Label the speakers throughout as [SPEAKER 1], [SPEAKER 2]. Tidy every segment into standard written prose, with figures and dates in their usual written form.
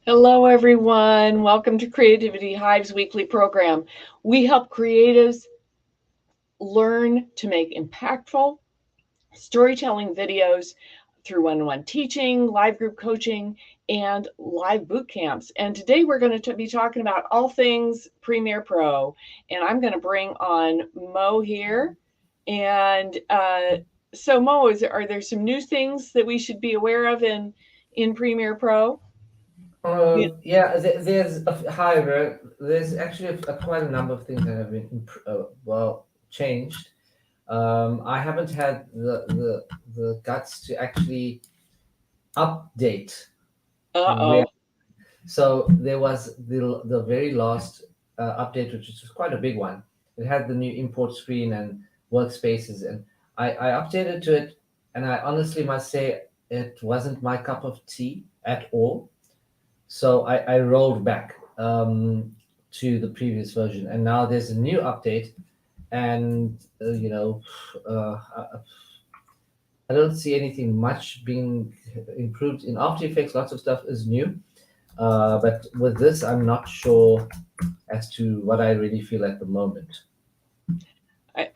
[SPEAKER 1] Hello, everyone. Welcome to Creativity-Hive's weekly program. We help creatives learn to make impactful storytelling videos through one-on-one teaching, live group coaching, and live boot camps. And today we're going to be talking about all things Premiere Pro. And I'm going to bring on Mo here. And so, Mo, are there some new things that we should be aware of in Premiere Pro?
[SPEAKER 2] Yeah, however, there's actually quite a number of things that have been changed. I haven't had the guts to actually update where.
[SPEAKER 1] Uh-oh.
[SPEAKER 2] So there was the very last update, which was quite a big one. It had the new import screen and workspaces, and I updated to it, and I honestly must say it wasn't my cup of tea at all. So I rolled back to the previous version, and now there's a new update, and I don't see anything much being improved in After Effects. Lots of stuff is new, but with this, I'm not sure as to what I really feel at the moment.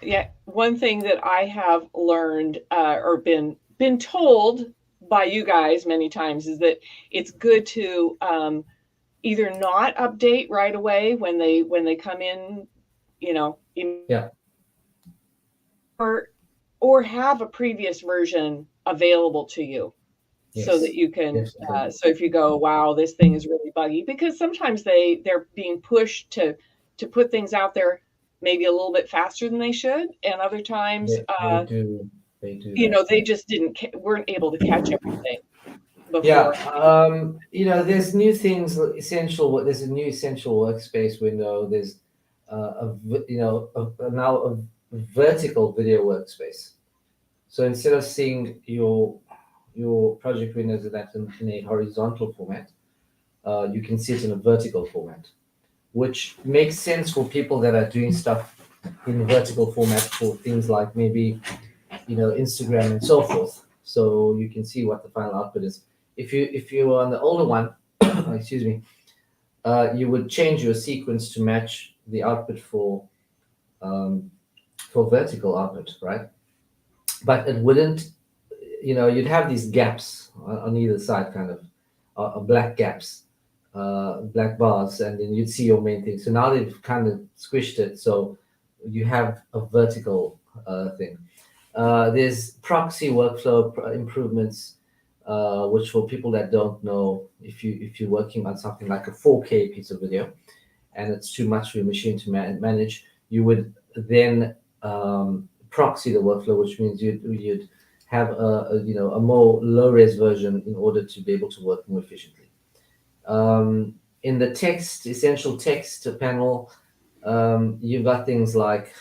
[SPEAKER 1] Yeah, one thing that I have learned or been told by you guys many times is that it's good to either not update right away when they come in, you know,
[SPEAKER 2] Yeah.
[SPEAKER 1] or or have a previous version available to you so that
[SPEAKER 2] Yes.
[SPEAKER 1] you can.
[SPEAKER 2] Definitely.
[SPEAKER 1] So if you go, wow, this thing is really buggy, because sometimes they're being pushed to put things out there maybe a little bit faster than they should, and other times
[SPEAKER 2] They do. They do that.
[SPEAKER 1] they just didn't weren't able to catch everything
[SPEAKER 2] Yeah,
[SPEAKER 1] before.
[SPEAKER 2] there's new things. There's a new essential workspace window. There's now a vertical video workspace. So instead of seeing your project windows in a horizontal format, you can see it in a vertical format, which makes sense for people that are doing stuff in vertical format for things like maybe Instagram and so forth. So you can see what the final output is. If you are on the older one, excuse me, you would change your sequence to match the output um, for vertical output, right? But it wouldn't. You'd have these gaps on either side, kind of black gaps, black bars, and then you'd see your main thing. So now they've kind of squished it, so you have a vertical thing. There's proxy workflow improvements, which for people that don't know, if you're working on something like a 4K piece of video and it's too much for your machine to manage, you would then proxy the workflow, which means you'd have a more low res version in order to be able to work more efficiently. In the essential text panel, you've got things like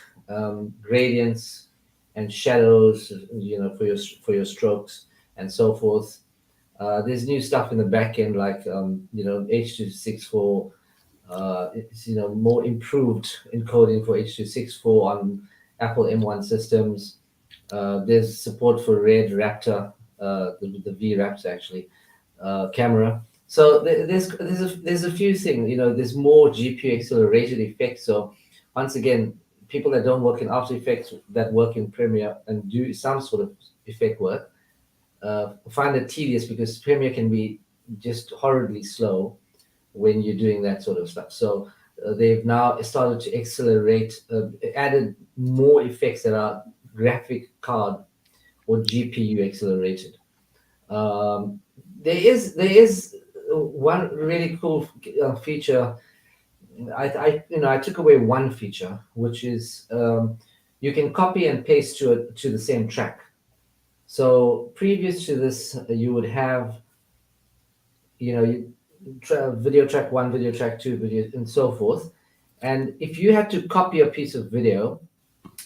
[SPEAKER 2] gradients and shadows, for your strokes and so forth. There's new stuff in the back end like H.264. It's more improved encoding for H.264 on Apple M1 systems. There's support for Red Raptor, the V Raptor actually, camera. So there's a few things. There's more GPU accelerated effects. So once again, people that don't work in After Effects that work in Premiere and do some sort of effect work find it tedious because Premiere can be just horribly slow when you're doing that sort of stuff. So they've now started to accelerate, added more effects that are graphic card or GPU accelerated. Um, there is one really cool feature. I took away one feature, which is you can copy and paste to the same track. So previous to this, you would have video track one, video track two, video and so forth. And if you had to copy a piece of video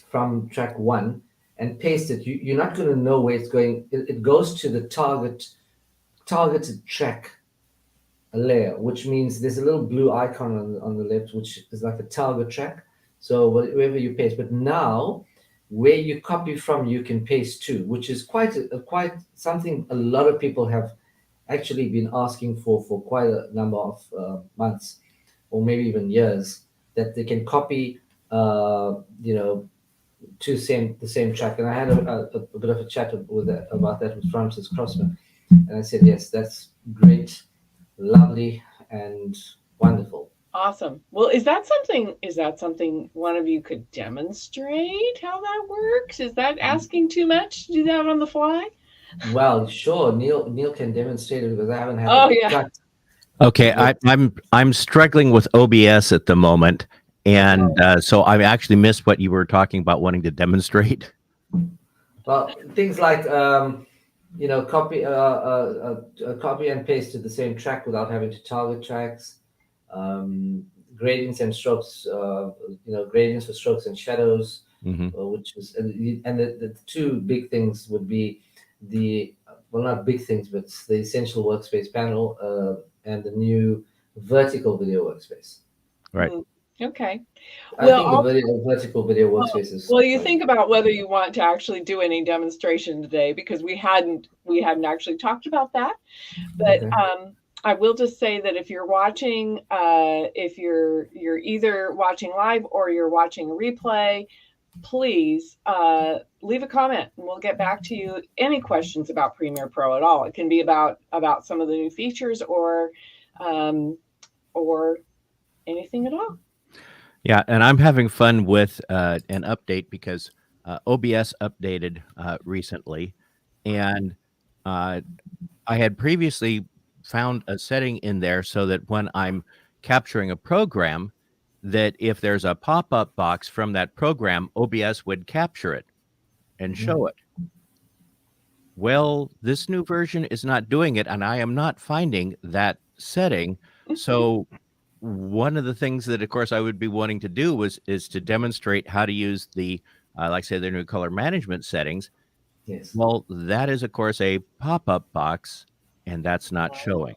[SPEAKER 2] from track one and paste it, you're not going to know where it's going. It goes to the targeted track layer, which means there's a little blue icon on the left, which is like a target track. So wherever you paste, but now where you copy from, you can paste to, which is quite something a lot of people have actually been asking for quite a number of months, or maybe even years, that they can copy, you know, to the same track. And I had a bit of a chat about that with Francis Crossman, and I said, yes, that's great, lovely, and wonderful.
[SPEAKER 1] Awesome. Well, is that something one of you could demonstrate how that works? Is that asking too much to do that on the fly?
[SPEAKER 2] Well, sure, Neil can demonstrate it because I haven't had
[SPEAKER 1] Oh
[SPEAKER 2] the
[SPEAKER 1] yeah.
[SPEAKER 2] gut.
[SPEAKER 3] Okay,
[SPEAKER 2] But
[SPEAKER 3] I'm struggling with OBS at the moment, and so I actually missed what you were talking about wanting to demonstrate.
[SPEAKER 2] well, things like copy and paste to the same track without having to target tracks, um, gradients and strokes, gradients for strokes and shadows,
[SPEAKER 3] Hmm.
[SPEAKER 2] which is and the two big things would be the well, not big things, but the essential workspace panel and the new vertical video workspace.
[SPEAKER 3] Right.
[SPEAKER 1] Mm, okay.
[SPEAKER 2] I
[SPEAKER 1] Well,
[SPEAKER 2] think the vertical video workspace is
[SPEAKER 1] well, you
[SPEAKER 2] quite
[SPEAKER 1] think about whether you want to actually do any demonstration today because we hadn't actually talked about that. But
[SPEAKER 2] okay.
[SPEAKER 1] I will just say that if you're watching, if you're either watching live or you're watching a replay, please leave a comment and we'll get back to you. Any questions about Premiere Pro at all? It can be about some of the new features um, or anything at all.
[SPEAKER 3] Yeah, and I'm having fun with an update because OBS updated recently, and uh, I had previously found a setting in there so that when I'm capturing a program, that if there's a pop-up box from that program, OBS would capture it and
[SPEAKER 2] Mhm.
[SPEAKER 3] show it. Well, this new version is not doing it, and I am not finding that setting. So one of the things that, of course, I would be wanting to do is to demonstrate how to use the, like say, their new color management settings.
[SPEAKER 2] Yes.
[SPEAKER 3] Well, that is, of course, a pop-up box, and that's not showing.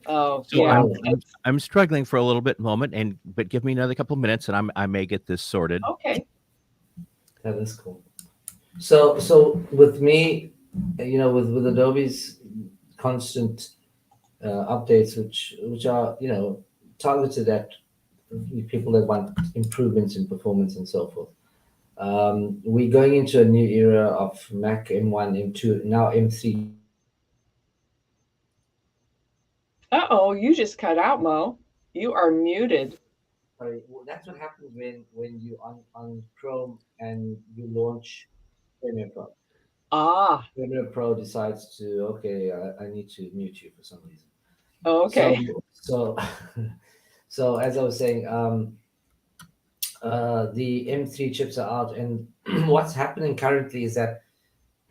[SPEAKER 1] Oh
[SPEAKER 3] So
[SPEAKER 1] yeah,
[SPEAKER 2] Oh,
[SPEAKER 3] I'm struggling for a little bit moment, and but give me another couple minutes, and I may get this sorted.
[SPEAKER 1] okay.
[SPEAKER 2] that is cool. So with me, with Adobe's constant updates, which are targeted at people that want improvements in performance and so forth. We're going into a new era of Mac M1, M2, now M3
[SPEAKER 1] Uh-oh, you just cut out, Mo. You are muted.
[SPEAKER 2] Sorry, well, that's what happens when you on Chrome and you launch Premiere Pro.
[SPEAKER 1] Ah,
[SPEAKER 2] Premiere Pro decides to okay, I need to mute you for some reason.
[SPEAKER 1] okay.
[SPEAKER 2] So so as I was saying, the M3 chips are out, and what's happening currently is that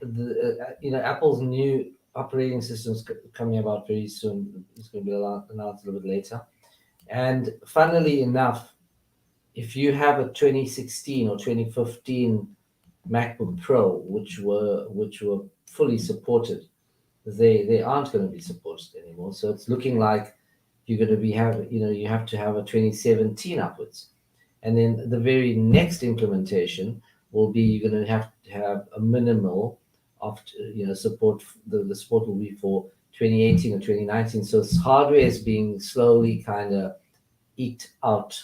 [SPEAKER 2] Apple's new operating system is coming about very soon. It's going to be announced a little bit later, and funnily enough, if you have a 2016 or 2015 MacBook Pro, which were fully supported, they aren't going to be supported anymore. So it's looking like you're going to be have you have to have a 2017 upwards, and then the very next implementation will be you're going to have a minimal of support. The support will be for 2018 or 2019. So hardware is being slowly kind of eked out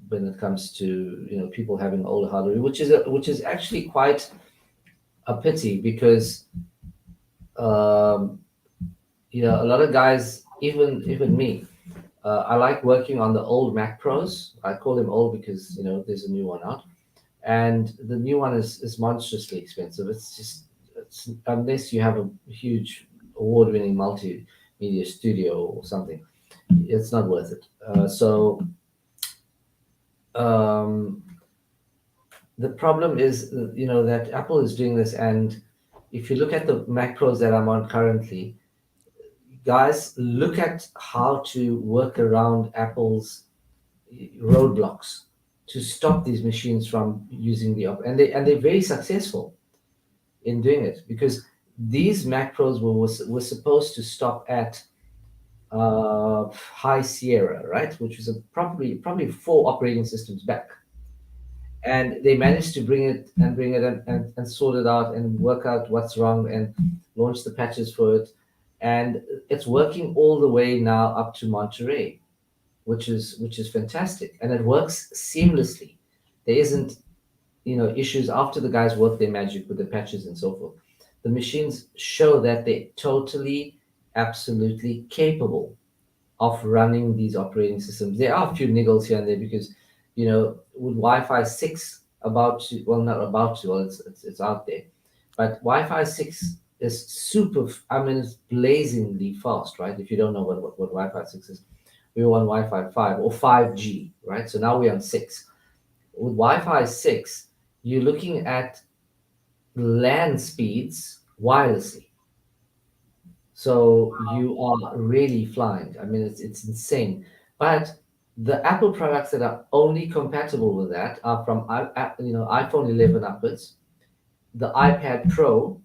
[SPEAKER 2] when it comes to people having older hardware, which is actually quite a pity because um, a lot of guys, even me, I like working on the old Mac Pros. I call them old because there's a new one out, and the new one is monstrously expensive. It's unless you have a huge award-winning multimedia studio or something, it's not worth it. Um, the problem is that Apple is doing this, and if you look at the Mac Pros that I'm on currently, guys, look at how to work around Apple's roadblocks to stop these machines from using and they're very successful in doing it because these Mac Pros were supposed to stop at High Sierra, right, which was probably 4 operating systems back, and they managed to bring it and sort it out and work out what's wrong and launch the patches for it. and it's working all the way now up to Monterey, which is fantastic, and it works seamlessly. There isn't issues after the guys work their magic with the patches and so forth. The machines show that they're totally, absolutely capable of running these operating systems. There are a few niggles here and there because, with Wi-Fi 6 about to, well, not about to, well, it's out there, but Wi-Fi 6 is super, I mean, it's blazingly fast, right? If you don't know what Wi-Fi 6 is, we were on Wi-Fi 5 or 5G, right? So now we're on 6. With Wi-Fi 6, you're looking at LAN speeds wirelessly. So you are really flying. I mean, it's insane. But the Apple products that are only compatible with that are from iPhone 11 upwards, the iPad Pro,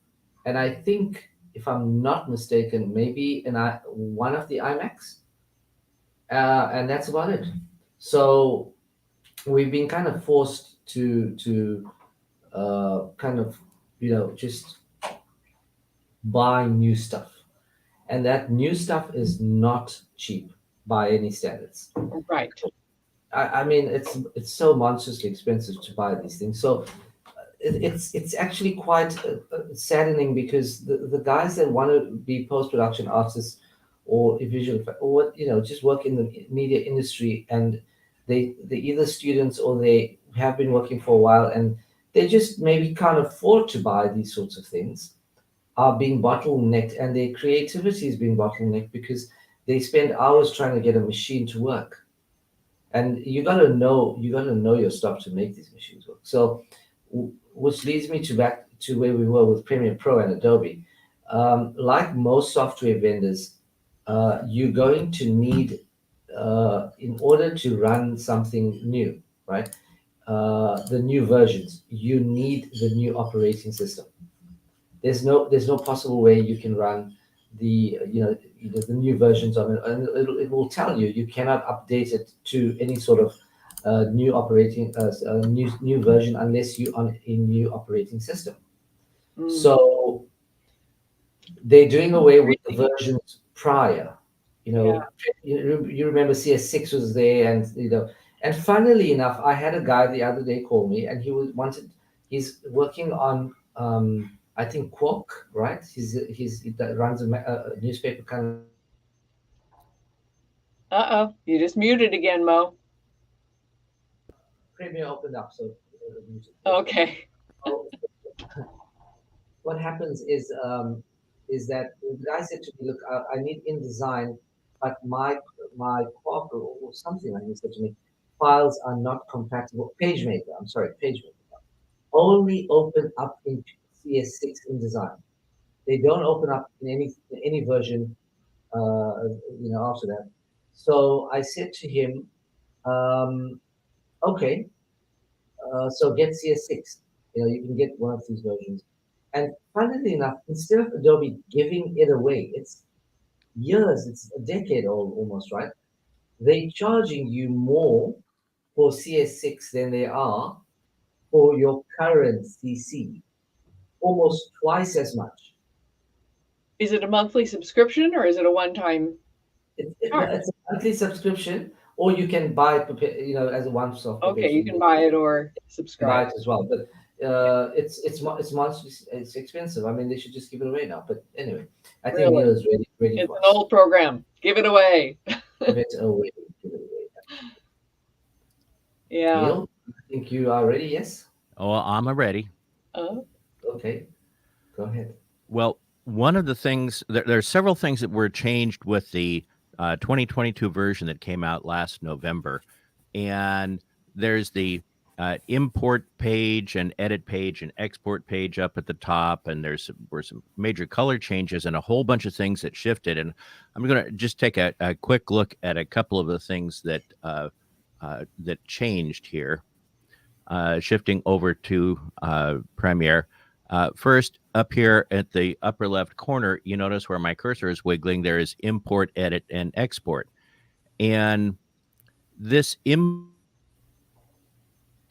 [SPEAKER 2] and I think, if I'm not mistaken, maybe one of the iMacs, and that's about it. So we've been kind of forced to kind of just buy new stuff, and that new stuff is not cheap by any standards.
[SPEAKER 1] Right.
[SPEAKER 2] I mean, it's so monstrously expensive to buy these things. So it's actually quite saddening because the guys that want to be post production artists or a visual or just work in the media industry, and they either students or they have been working for a while, and they just maybe can't afford to buy these sorts of things, are being bottlenecked, and their creativity is being bottlenecked because they spend hours trying to get a machine to work. And you got to know your stuff to make these machines work. So which leads me to back to where we were with Premiere Pro and Adobe. Like most software vendors, you're going to need, in order to run something new, right? The new versions, you need the new operating system. There's no possible way you can run the new versions of it, and it will tell you you cannot update it to any sort of new version unless you on a new operating system.
[SPEAKER 1] Mm.
[SPEAKER 2] So they're doing away with the
[SPEAKER 1] Really?
[SPEAKER 2] versions prior. You
[SPEAKER 1] Yeah.
[SPEAKER 2] know, you remember CS6 was there, and funnily enough, I had a guy the other day call me, and he's working on, I think, Quark, right? He runs a newspaper kind of
[SPEAKER 1] Uh-oh. You just muted again, Mo.
[SPEAKER 2] Premiere opened up, so
[SPEAKER 1] Okay.
[SPEAKER 2] so what happens is that the guy said to me, "Look, I need InDesign, but my Quark or something like this said to me, files are not compatible. PageMaker, I'm sorry, PageMaker only open up in CS6 InDesign. They don't open up in any version, after that." So I said to him, um, "Okay, so get CS6. You can get one of these versions." And funnily enough, instead of Adobe giving it away, it's years, it's a decade old almost, right? They charging you more for CS6 than they are for your current CC, almost twice as much.
[SPEAKER 1] Is it a monthly subscription or is it a one-time
[SPEAKER 2] No,
[SPEAKER 1] charge?
[SPEAKER 2] it's a monthly subscription, or you can buy it, as a one-off
[SPEAKER 1] Okay, you
[SPEAKER 2] perpetual.
[SPEAKER 1] can buy it or
[SPEAKER 2] Buy
[SPEAKER 1] subscribe.
[SPEAKER 2] it as well. But it's expensive. I mean, they should just give it away now. But anyway, I think
[SPEAKER 1] Really?
[SPEAKER 2] Neil is ready
[SPEAKER 1] It's
[SPEAKER 2] for
[SPEAKER 1] an
[SPEAKER 2] us.
[SPEAKER 1] old program. Give it away.
[SPEAKER 2] Give it away. Give it away.
[SPEAKER 1] Yeah.
[SPEAKER 2] Neil, I think you are ready. Yes.
[SPEAKER 3] Oh, I'm ready.
[SPEAKER 1] Uh,
[SPEAKER 2] Okay. Go ahead.
[SPEAKER 3] Well, one of the things there's several things that were changed with the 2022 version that came out last November, and there's the import page and edit page and export page up at the top, and were some major color changes and a whole bunch of things that shifted. And I'm going to just take a quick look at a couple of the things that changed here, shifting over to Premiere. First, up here at the upper left corner, you notice where my cursor is wiggling, there is import, edit, and export. And this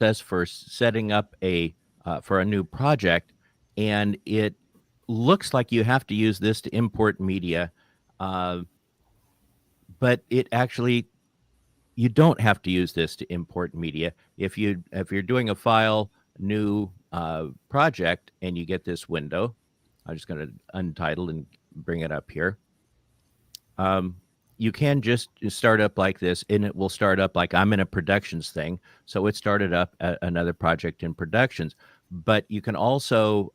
[SPEAKER 3] process for setting up for a new project, and it looks like you have to use this to import media, uh, but it actually you don't have to use this to import media. If you're doing a file new project and you get this window, I'm just going to untitle and bring it up here. Um, you can just start up like this, and it will start up like I'm in a productions thing. So it started up another project in productions. But you can also,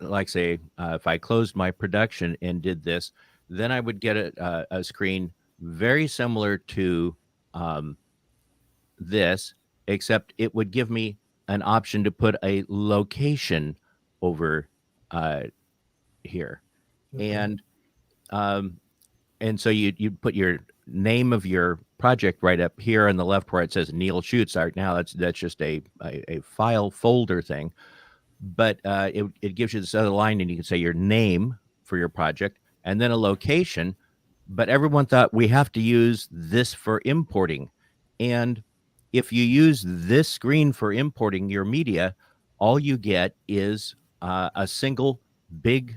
[SPEAKER 3] like say, if I closed my production and did this, then I would get a screen very similar to um, this, except it would give me an option to put a location over uh, here.
[SPEAKER 2] Okay.
[SPEAKER 3] And um, and so you put your name of your project right up here on the left where it says Neil Shoots Art. Now that's just a file folder thing, but it gives you this other line, and you can say your name for your project and then a location. But everyone thought we have to use this for importing, and if you use this screen for importing your media, all you get is a single big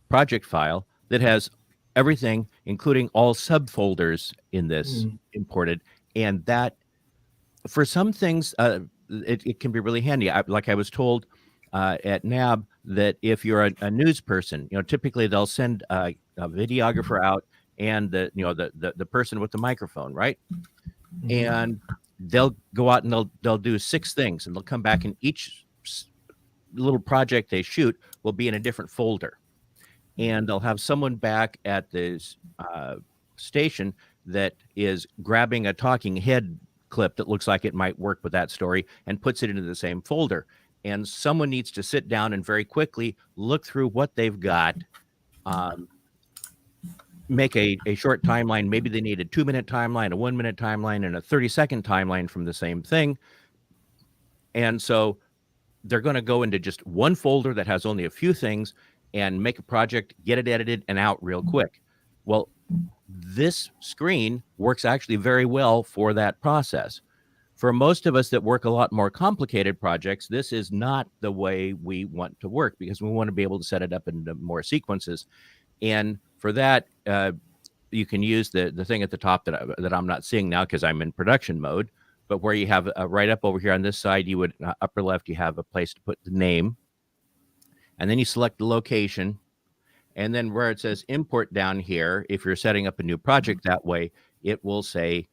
[SPEAKER 3] project file that has everything, including all subfolders in this
[SPEAKER 2] Mm.
[SPEAKER 3] imported. And that, for some things, it can be really handy. Like I was told at NAB that if you're a news person, typically they'll send a videographer out and the person with the microphone, right?
[SPEAKER 2] Mm-hmm.
[SPEAKER 3] And they'll go out and they'll do six things, and they'll come back, and each little project they shoot will be in a different folder, and they'll have someone back at this station that is grabbing a talking head clip that looks like it might work with that story and puts it into the same folder. And someone needs to sit down and very quickly look through what they've got, um, make a short timeline. Maybe they need a 2-minute timeline, a 1-minute timeline, and a 30-second timeline from the same thing. And so they're going to go into just one folder that has only a few things and make a project, get it edited and out real quick. Well, this screen works actually very well for that process. For most of us that work a lot more complicated projects, this is not the way we want to work, because we want to be able to set it up into more sequences. And for that, you can use the thing at the top that I'm not seeing now because I'm in production mode, but where you have right up over here on this side, you would upper left, you have a place to put the name, and then you select the location, and then where it says import down here, if you're setting up a new project that way, it will say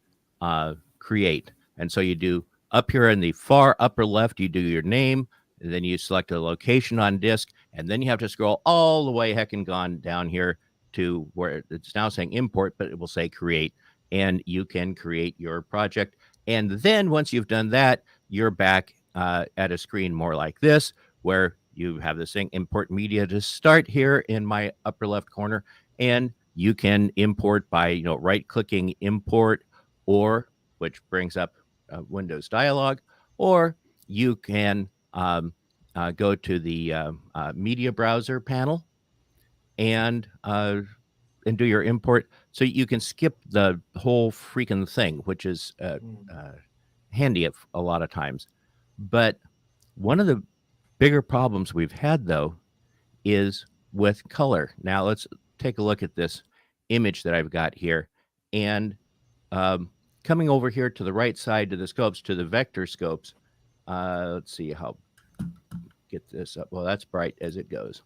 [SPEAKER 3] create. And so you do up here in the far upper left, you do your name, and then you select a location on disk, and then you have to scroll all the way heck and gone down here to where it's now saying import, but it will say create, and you can create your project. And then once you've done that, you're back at a screen more like this, where you have this thing, import media to start here in my upper left corner, and you can import by right clicking import, or which brings up Windows dialog, or you can go to the media browser panel and do your import. So you can skip the whole freaking thing, which is handy a lot of times. But one of the bigger problems we've had, though, is with color. Now let's take a look at this image that I've got here. And coming over here to the right side to the scopes, to the vector scopes, let's see how get this up. Well, that's bright as it goes.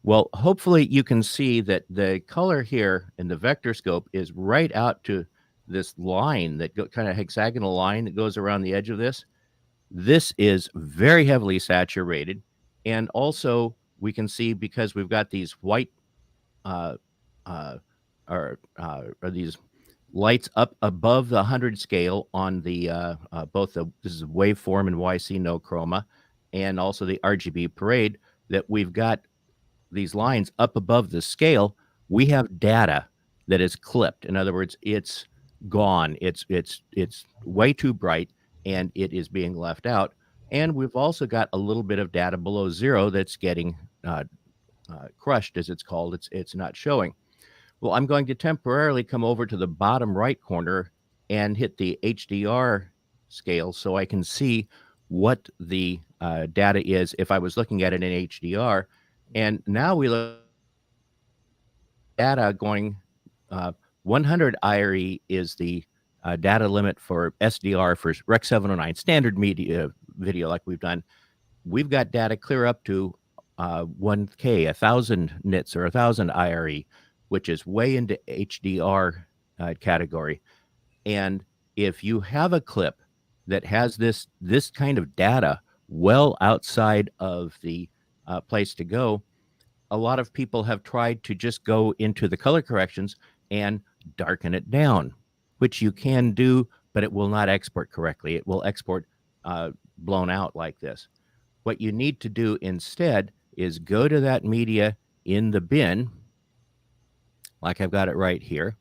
[SPEAKER 3] Well, hopefully you can see that the color here in the vector scope is right out to this line, that kind of hexagonal line that goes around the edge of this. This is very heavily saturated. And also we can see, because we've got these white or these lights up above the 100 scale on the both the this is waveform and YC no chroma, and also the RGB parade, that we've got these lines up above the scale. We have data that is clipped. In other words, it's gone. It's way too bright, and it is being left out. And we've also got a little bit of data below zero that's getting crushed, as it's called. It's not showing. Well, I'm going to temporarily come over to the bottom right corner and hit the HDR scale so I can see what the data is if I was looking at it in HDR. And now we look data going, uh, 100 IRE is the data limit for SDR for Rec 709 standard media video like we've done. We've got data clear up to 1K, 1,000 nits or 1,000 IRE, which is way into HDR category. And if you have a clip that has this kind of data well outside of the place to go, a lot of people have tried to just go into the color corrections and darken it down, which you can do, but it will not export correctly. It will export blown out like this. What you need to do instead is go to that media in the bin, like I've got it right here,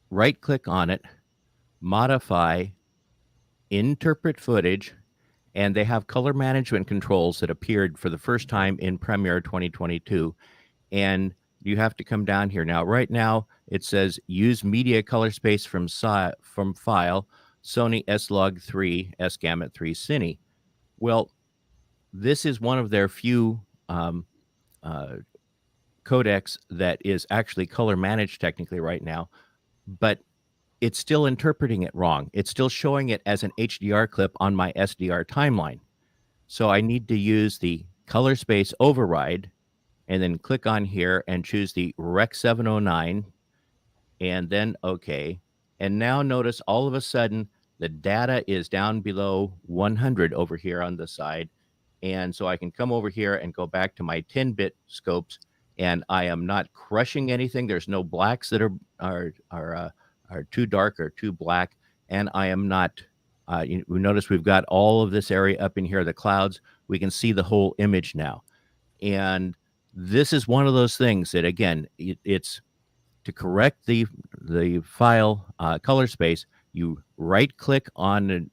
[SPEAKER 3] right click on it, modify, interpret footage, and they have color management controls that appeared for the first time in Premiere 2022. And you have to come down here. Now, right now, it says use media color space from file, Sony S-Log3, S-Gamut 3 Cine. Well, this is one of their few uh, codecs that is actually color managed technically right now, but it's still interpreting it wrong. It's still showing it as an HDR clip on my SDR timeline. So I need to use the color space override and then click on here and choose the Rec 709 and then OK. And now notice all of a sudden the data is down below 100 over here on the side. And so I can come over here and go back to my 10-bit scopes, and I am not crushing anything. There's no blacks that are too dark or too black, and I am not. We notice we've got all of this area up in here, the clouds. We can see the whole image now, and this is one of those things that, again, it's to correct the file color space. You right click on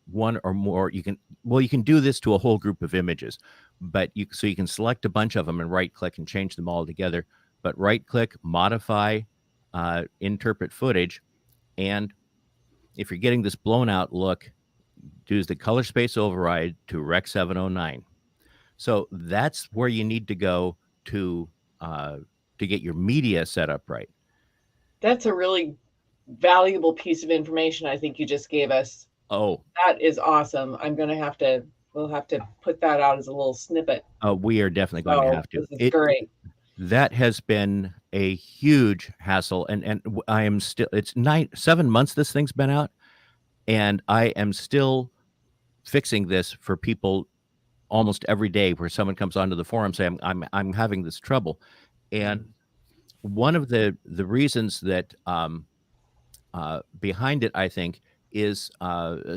[SPEAKER 3] one or more. You can do this to a whole group of images, but you can select a bunch of them and right click and change them all together. But right click, modify, interpret footage, and if you're getting this blown out look, use the color space override to Rec 709. So that's where you need to go to get your media set up right.
[SPEAKER 1] That's a really valuable piece of information I think you just gave us.
[SPEAKER 3] Oh,
[SPEAKER 1] That is awesome. We'll have to put that out as a little snippet.
[SPEAKER 3] we are definitely going to
[SPEAKER 1] So
[SPEAKER 3] have to.
[SPEAKER 1] this is great.
[SPEAKER 3] That has been a huge hassle, and I am still. It's 7 months this thing's been out, and I am still fixing this for people almost every day. Where someone comes onto the forum saying I'm having this trouble, and one of the reasons that behind it, I think, is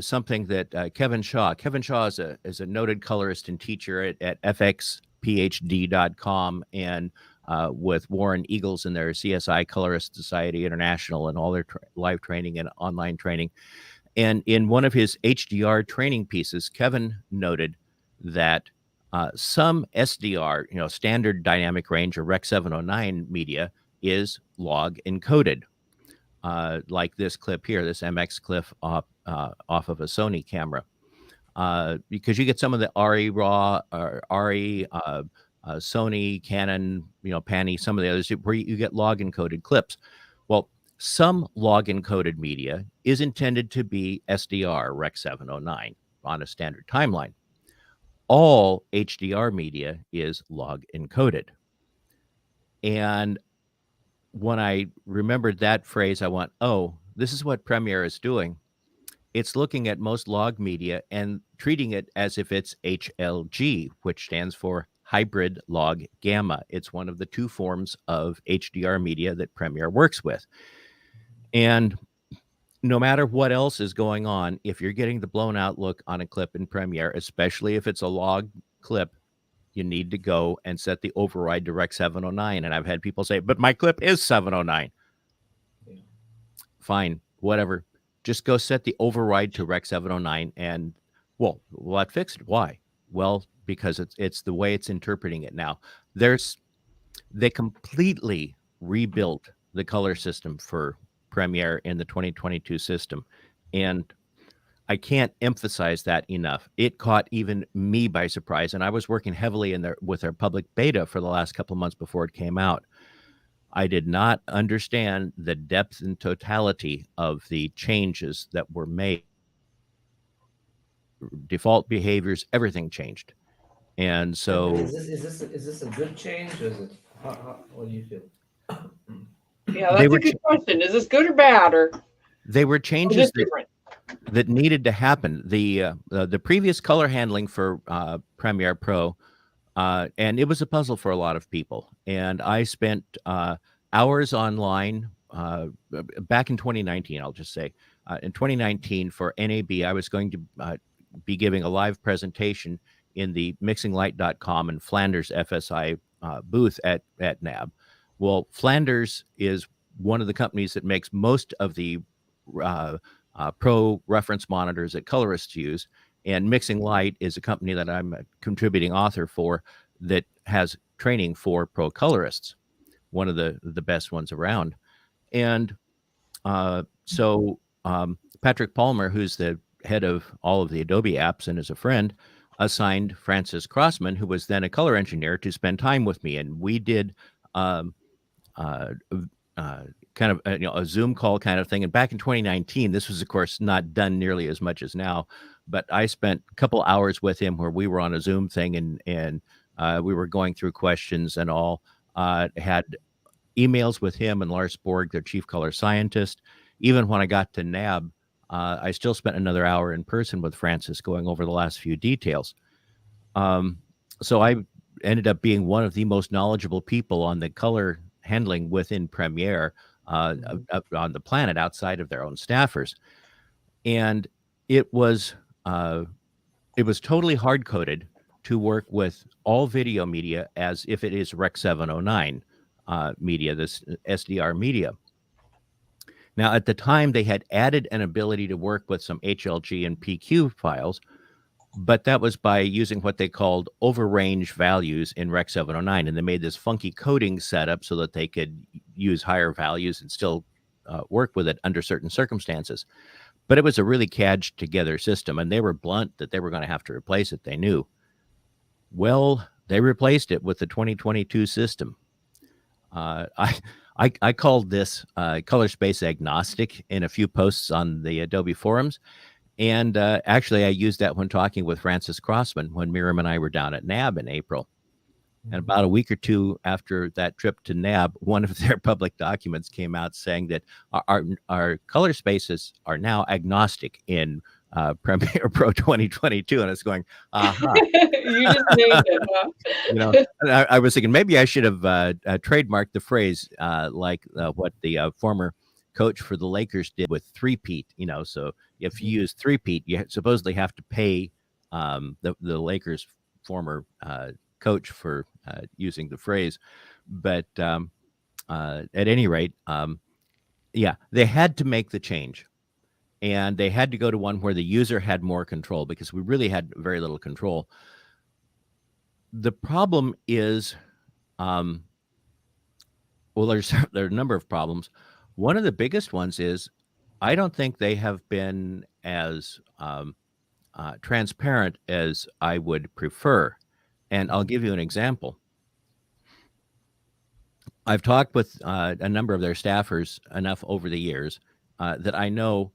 [SPEAKER 3] something that Kevin Shaw is a noted colorist and teacher at fxphd.com and with Warren Eagles and their CSI Colorist Society International and all their live training and online training. And in one of his HDR training pieces, Kevin noted that some SDR, standard dynamic range or Rec 709 media is log encoded. Like this clip here, this MX clip off of a Sony camera, because you get some of the RE RAW or RE Sony, Canon, Panny, some of the others where you get log encoded clips. Well, some log encoded media is intended to be SDR Rec 709 on a standard timeline. All HDR media is log encoded. And when I remembered that phrase, I went, oh, this is what Premiere is doing. It's looking at most log media and treating it as if it's HLG, which stands for hybrid log gamma. It's one of the two forms of HDR media that Premiere works with. And no matter what else is going on, if you're getting the blown out look on a clip in Premiere, especially if it's a log clip, you need to go and set the override to Rec 709. And I've had people say, but my clip is 709.
[SPEAKER 2] Yeah.
[SPEAKER 3] Fine, whatever. Just go set the override to Rec 709 and, well, that fixed it. Why? Well, because it's the way it's interpreting it now. They completely rebuilt the color system for Premiere in the 2022 system. And I can't emphasize that enough. It caught even me by surprise, and I was working heavily with their public beta for the last couple of months before it came out. I did not understand the depth and totality of the changes that were made. Default behaviors, everything changed. And so
[SPEAKER 2] Is this a good change? Or is it what do you feel?
[SPEAKER 1] Yeah,
[SPEAKER 3] they
[SPEAKER 1] that's a
[SPEAKER 3] were
[SPEAKER 1] good question. Is this good or bad, or
[SPEAKER 3] they were
[SPEAKER 1] is
[SPEAKER 3] changes
[SPEAKER 1] it different?
[SPEAKER 3] that needed to happen. The previous color handling for Premiere Pro, and it was a puzzle for a lot of people. And I spent hours online back in 2019. I'll just say in 2019 for NAB, I was going to be giving a live presentation in the mixinglight.com and Flanders FSI booth at NAB. Well, Flanders is one of the companies that makes most of the pro reference monitors that colorists use. And Mixing Light is a company that I'm a contributing author for that has training for pro colorists, one of the best ones around. And so Patrick Palmer, who's the head of all of the Adobe apps and is a friend, assigned Francis Crossman, who was then a color engineer, to spend time with me. And we did um, uh, kind of a Zoom call kind of thing. And back in 2019, this was, of course, not done nearly as much as now, but I spent a couple hours with him where we were on a Zoom thing and we were going through questions and all. Had emails with him and Lars Borg, their chief color scientist. Even when I got to NAB, I still spent another hour in person with Francis going over the last few details. So I ended up being one of the most knowledgeable people on the color handling within Premiere on the planet outside of their own staffers. And it was totally hard-coded to work with all video media as if it is Rec 709 media, this SDR media. Now, at the time, they had added an ability to work with some HLG and PQ files, but that was by using what they called overrange values in Rec 709. And they made this funky coding setup so that they could use higher values and still work with it under certain circumstances. But it was a really cadged together system, and they were blunt that they were going to have to replace it, they knew. Well, they replaced it with the 2022 system. I called this color space agnostic in a few posts on the Adobe forums. And actually, I used that when talking with Francis Crossman when Miriam and I were down at NAB in April. And about a week or two after that trip to NAB, one of their public documents came out saying that our color spaces are now agnostic in Premiere Pro 2022. And it's going,
[SPEAKER 1] You just named it, huh?
[SPEAKER 3] I was thinking maybe I should have trademarked the phrase like what the former coach for the Lakers did with three-peat. So if you use three-peat, you supposedly have to pay the Lakers' former coach for using the phrase. But at any rate, yeah, they had to make the change. And they had to go to one where the user had more control because we really had very little control. The problem is, well, there are a number of problems. One of the biggest ones is I don't think they have been as transparent as I would prefer. And I'll give you an example. I've talked with a number of their staffers enough over the years that I know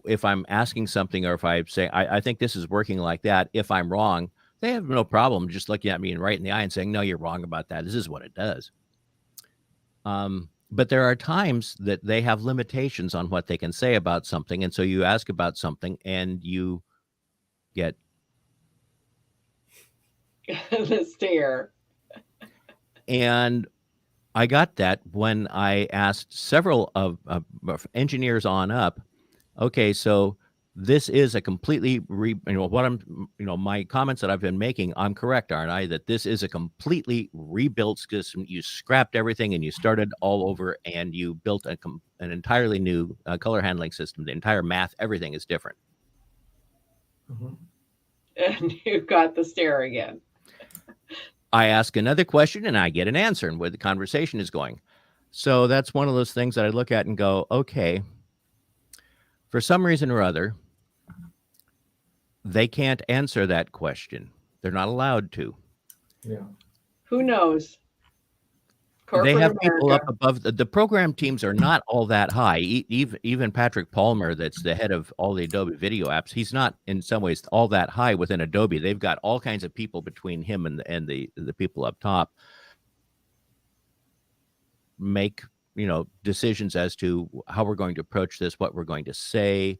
[SPEAKER 3] if I'm asking something or if I say, I think this is working like that, if I'm wrong, they have no problem just looking at me and right in the eye and saying, no, you're wrong about that. This is what it does. But there are times that they have limitations on what they can say about something. And so you ask about something and you get
[SPEAKER 1] the stare.
[SPEAKER 3] And I got that when I asked several of engineers on up, okay, so this is a completely my comments that I've been making, I'm correct, aren't I? That this is a completely rebuilt system. You scrapped everything and you started all over and you built an entirely new color handling system. The entire math, everything is different.
[SPEAKER 1] And you got the stare again.
[SPEAKER 3] I ask another question and I get an answer and where the conversation is going. So that's one of those things that I look at and go, okay, for some reason or other, they can't answer that question. They're not allowed to.
[SPEAKER 2] Yeah.
[SPEAKER 1] Who knows?
[SPEAKER 3] They
[SPEAKER 1] Corporate
[SPEAKER 3] have people up
[SPEAKER 1] America.
[SPEAKER 3] above the program teams are not all that high. Even Patrick Palmer, that's the head of all the Adobe video apps, he's not in some ways all that high within Adobe. They've got all kinds of people between him and the people up top make decisions as to how we're going to approach this, what we're going to say,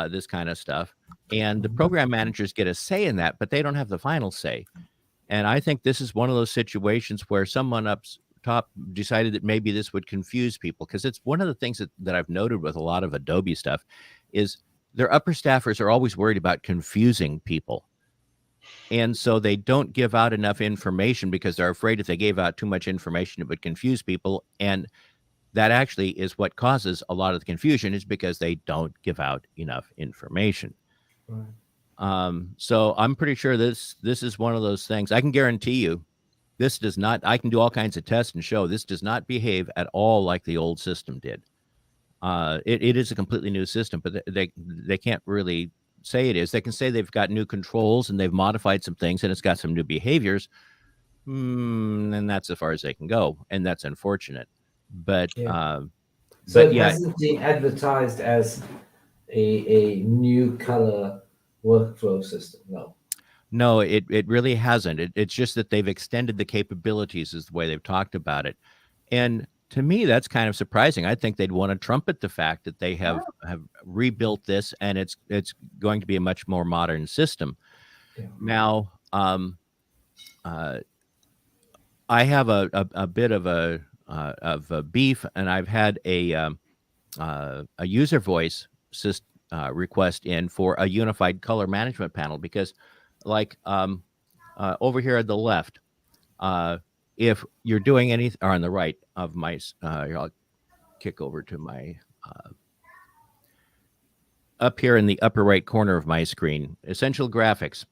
[SPEAKER 3] this kind of stuff. And the
[SPEAKER 2] Mhm.
[SPEAKER 3] program managers get a say in that, but they don't have the final say. And I think this is one of those situations where someone up top decided that maybe this would confuse people, because it's one of the things that I've noted with a lot of Adobe stuff is their upper staffers are always worried about confusing people. And so they don't give out enough information because they're afraid if they gave out too much information, it would confuse people. And that actually is what causes a lot of the confusion, is because they don't give out enough information.
[SPEAKER 2] Right.
[SPEAKER 3] So I'm pretty sure this is one of those things. I can guarantee you this does not, I can do all kinds of tests and show this does not behave at all like the old system did. It is a completely new system, but they can't really say it is. They can say they've got new controls and they've modified some things and it's got some new behaviors. And that's as far as they can go, and that's unfortunate. But
[SPEAKER 2] Yeah. So
[SPEAKER 3] but
[SPEAKER 2] it
[SPEAKER 3] yeah,
[SPEAKER 2] hasn't been advertised as a new color workflow system. No.
[SPEAKER 3] no, it really hasn't. It's just that they've extended the capabilities, is the way they've talked about it. And to me, that's kind of surprising. I think they'd want to trumpet the fact that they have rebuilt this, and it's going to be a much more modern system.
[SPEAKER 2] Yeah.
[SPEAKER 3] Now, uh, I have a bit of a beef, and I've had a user voice request in for a unified color management panel, because, like, over here at the left, if you're doing anything, or on the right of my, here, I'll kick over to my, up here in the upper right corner of my screen, essential graphics.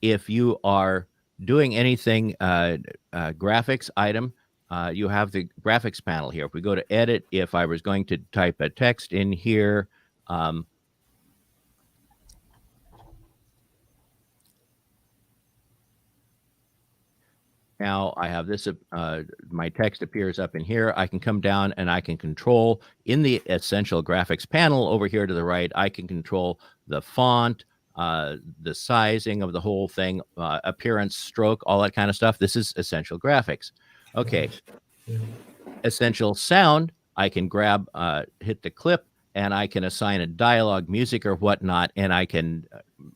[SPEAKER 3] If you are doing anything, graphics item, you have the graphics panel here. If we go to edit, if I was going to type a text in here, um, now I have this, my text appears up in here. I can come down and I can control in the essential graphics panel over here to the right. I can control the font, the sizing of the whole thing, appearance, stroke, all that kind of stuff. This is essential graphics. Okay.
[SPEAKER 2] Yeah.
[SPEAKER 3] Essential sound, I can grab, hit the clip, and I can assign a dialogue, music, or whatnot. And I can,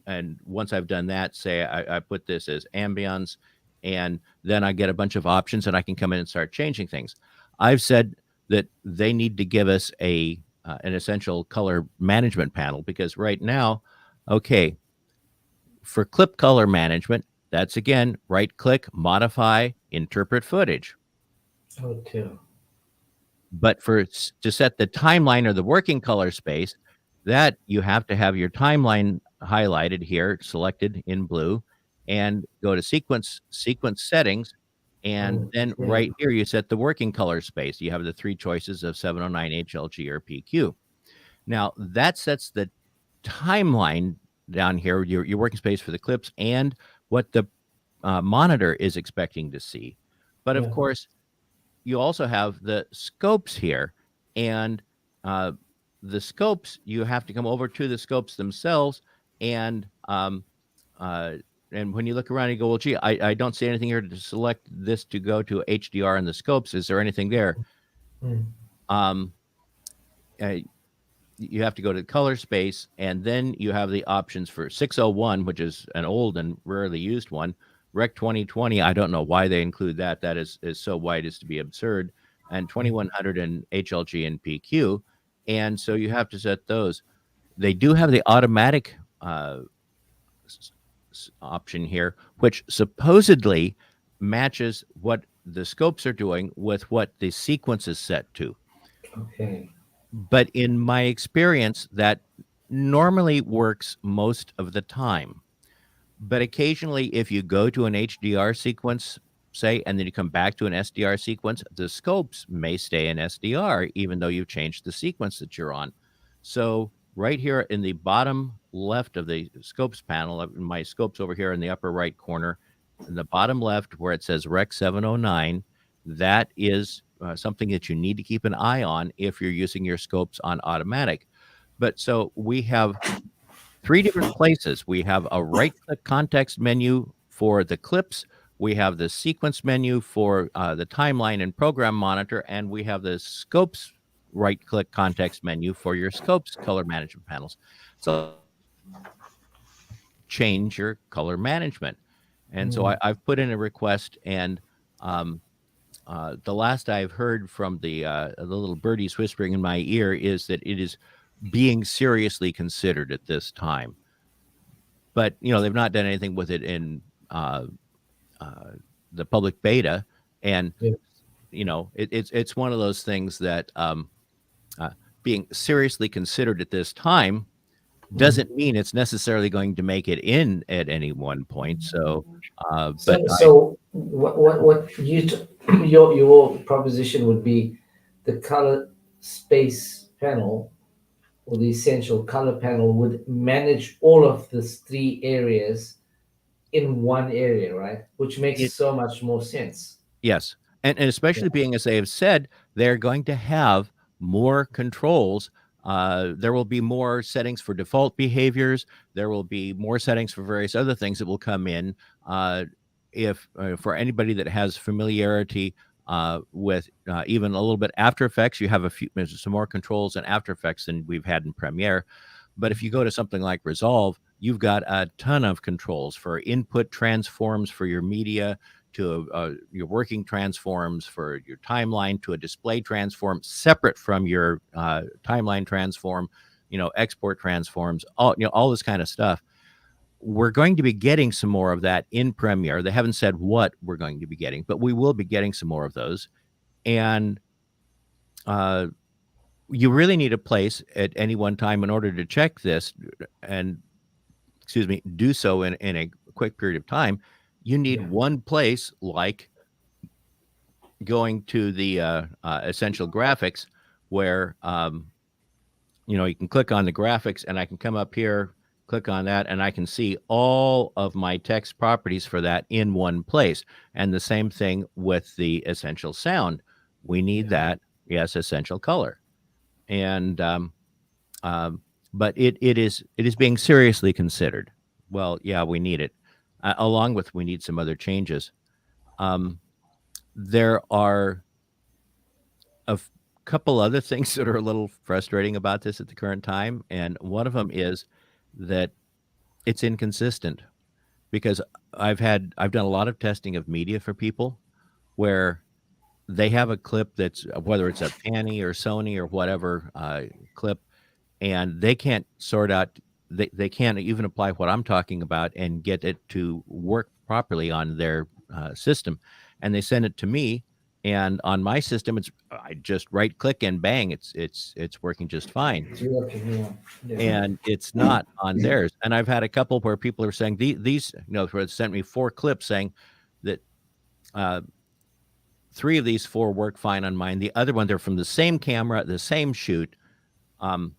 [SPEAKER 3] and once I've done that, say I put this as ambience, and then I get a bunch of options, and I can come in and start changing things. I've said that they need to give us an essential color management panel, because right now, okay, for clip color management, that's again right click, modify, interpret footage.
[SPEAKER 2] Okay.
[SPEAKER 3] But to set the timeline or the working color space, that you have to have your timeline highlighted here, selected in blue, and go to sequence settings. And then
[SPEAKER 2] Okay.
[SPEAKER 3] right here, you set the working color space. You have the three choices of 709, HLG, or PQ. Now that sets the timeline down here, your working space for the clips, and what the monitor is expecting to see. But of
[SPEAKER 2] Yeah.
[SPEAKER 3] course, you also have the scopes here, and the scopes, you have to come over to the scopes themselves, and uh, and when you look around, you go, well, gee, I don't see anything here to select this to go to HDR in the scopes. Is there anything there?
[SPEAKER 2] Mm.
[SPEAKER 3] Um, uh, you have to go to the color space, and then you have the options for 601, which is an old and rarely used one. Rec 2020, I don't know why they include that. That is so wide as to be absurd. And 2100 and HLG and PQ. And so you have to set those. They do have the automatic option here, which supposedly matches what the scopes are doing with what the sequence is set to.
[SPEAKER 2] Okay.
[SPEAKER 3] But in my experience, that normally works most of the time. But occasionally, if you go to an HDR sequence, say, and then you come back to an SDR sequence, the scopes may stay in SDR, even though you've changed the sequence that you're on. So right here in the bottom left of the scopes panel. My scope's over here in the upper right corner. In the bottom left, where it says Rec 709, that is something that you need to keep an eye on if you're using your scopes on automatic. But so we have three different places. We have a right click context menu for the clips. We have the sequence menu for the timeline and program monitor, and we have the scopes right click context menu for your scopes color management panels. So change your color management. And so I've put in a request, and um, the last I've heard from the little birdies whispering in my ear is that it is being seriously considered at this time. But they've not done anything with it in uh, uh, the public beta, and
[SPEAKER 2] Yeah.
[SPEAKER 3] it's one of those things that uh, being seriously considered at this time doesn't mean it's necessarily going to make it in at any one point. So, but
[SPEAKER 2] So what your proposition would be the color space panel or the essential color panel would manage all of these three areas in one area, right? Which makes
[SPEAKER 3] it,
[SPEAKER 2] so much more sense.
[SPEAKER 3] yes, and
[SPEAKER 2] Yeah.
[SPEAKER 3] especially being as they have said, they're going to have more controls. There will be more settings for default behaviors. There will be more settings for various other things that will come in. Uh, if For anybody that has familiarity with even a little bit After Effects, you have there's some more controls in After Effects than we've had in Premiere. But if you go to something like Resolve, you've got a ton of controls for input transforms for your media, to your working transforms for your timeline, to a display transform separate from your timeline transform, export transforms, all this kind of stuff. We're going to be getting some more of that in Premiere. They haven't said what we're going to be getting, but we will be getting some more of those. And uh, you really need a place at any one time in order to check this and, excuse me, do so in a quick period of time. You need
[SPEAKER 2] Yeah.
[SPEAKER 3] one place, like going to the essential graphics, where you can click on the graphics, and I can come up here, click on that, and I can see all of my text properties for that in one place. And the same thing with the essential sound. We need
[SPEAKER 2] Yeah.
[SPEAKER 3] that. Yes, essential color. And um, but it is being seriously considered. Well, yeah, we need it, along with we need some other changes. um, there are a couple other things that are a little frustrating about this at the current time, and one of them is that it's inconsistent, because I've done a lot of testing of media for people where they have a clip that's, whether it's a Panny or Sony or whatever clip, and they can't sort out, they can't even apply what I'm talking about and get it to work properly on their system. And they send it to me, and on my system, I just right click and bang, it's working just fine.
[SPEAKER 2] It's working, yeah. Yeah.
[SPEAKER 3] And it's not on theirs. And I've had a couple where people are saying these, where it sent me 4 clips saying that uh, 3 of these 4 work fine on mine. The other one, they're from the same camera, the same shoot. Um,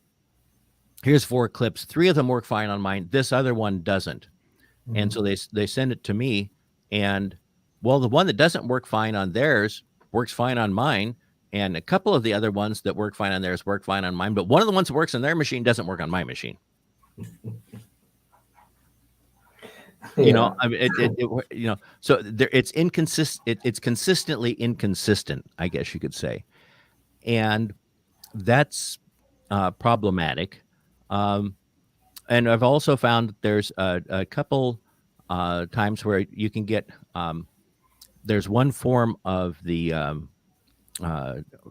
[SPEAKER 3] Here's 4 clips. 3 of them work fine on mine. This other one doesn't. And so they send it to me, and well, the one that doesn't work fine on theirs works fine on mine, and a couple of the other ones that work fine on theirs work fine on mine, but one of the ones that works on their machine doesn't work on my machine.
[SPEAKER 2] Yeah.
[SPEAKER 3] I mean, so it's inconsistent. It's consistently inconsistent, I guess you could say, and that's problematic. Um, and I've also found that there's a couple times where you can get. There's one form of the uh,